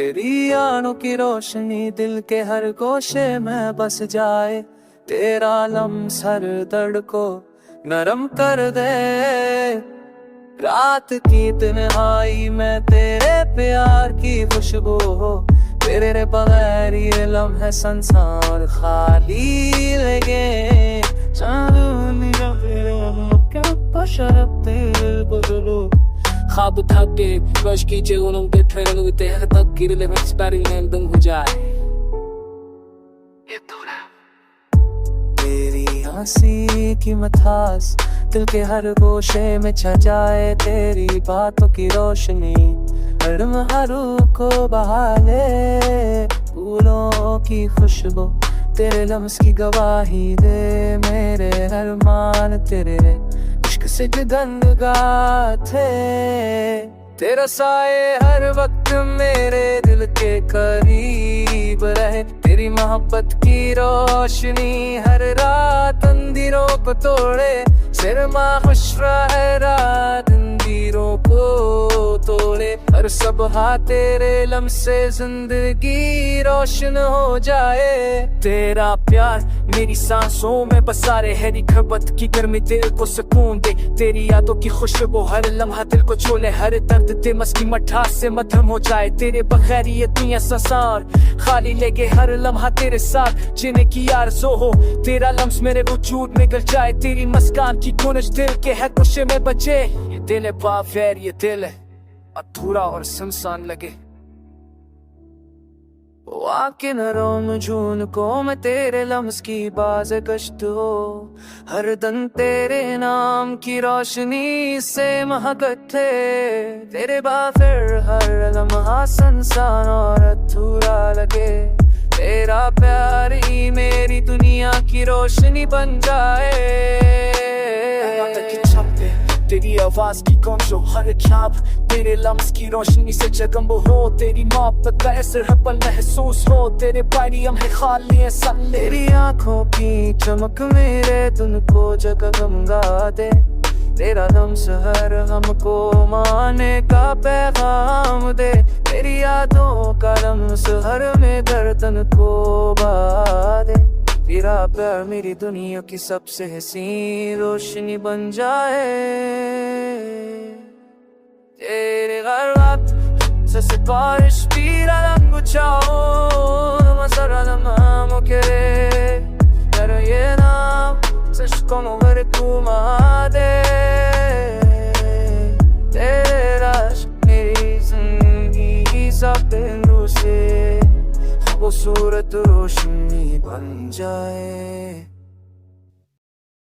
तेरी आंखों की रोशनी दिल के हर गोशे में बस जाए, तेरा लम्स हर दर्द को नरम कर दे। रात की तन्हाई में तेरे प्यार की खुशबू हो, तेरे बगैर ये लम्हे संसार खाली लगे। ख्वाब थके कश कीजिए उन्हों के ठहरते हैं तक गिरले में एक्सपेरिमेंट हो जाए। ये थोड़ा तेरी हंसी की मिठास दिल के हर गोशे में छा जाए, तेरी बातों की रोशनी हर महरू को बहा ले। फूलों की खुशबू तेरे लम्स की गवाही दे, मेरे अरमान तेरे इश्क से गंदगा थे। तेरा साए हर वक्त मेरे दिल के करीब रहे, तेरी मोहब्बत की रोशनी हर रात अंधेरों को तोड़े। सिरमा खुश रहे रात अंधेरों को तोड़े, हर सबहा तेरे लम्से जिंदगी रोशन हो जाए। तेरा प्यार मेरी सांसों में बसा रहे, हैरी खरबत की गर्मी दिल को सुकून दे। तेरी यादों की खुशबू हर लम्हा दिल को छोले, हर दर्द दिमस की मठास से मध्यम हो जाए। तेरे बगैर ये दुनिया संसार खाली लगे, हर लम्हा तेरे साथ जीने की आरज़ू हो। तेरा लम्स मेरे वजूद में गिर जाए, तेरी मुस्कान की गूंज दिल के है गुस्से में बचे। ये दिल है बाफैर, ये दिल है अधूरा और सुनसान लगे। वाकिन रोम जून को मैं तेरे लम्स की बाज़ गश्त हो, हर दिन तेरे नाम की रोशनी से महकत थे। तेरे बाफिर हर लम्हा संसान और अधूरा लगे, तेरा प्यार ही मेरी दुनिया की रोशनी बन जाए। तेरी आवाज की गूंज हर ख्याब तेरे लम्स की रोशनी से जगमग हो, तेरी मोहब्बत का असर हर पल महसूस हो। तेरे पारी हम है खाली है सन, तेरी आंखों की चमक मेरे दिन को जगमगा दे। तेरा लम्स हर हमको माने का पैगाम दे, तेरी यादों का लम्स हर में गर्दन को बहा दे। तेरा प्यार मेरी दुनिया की सबसे हसीन रोशनी बन जाए। तेरे गरबात से सिपारिश पीरा रंग चाहो, मसरा नाम करे तेरा ये नाम सच को मगर तू महादे। तेरा मेरी जिंदगी सब बिंदु से वो सूरत रोशनी बन जाए।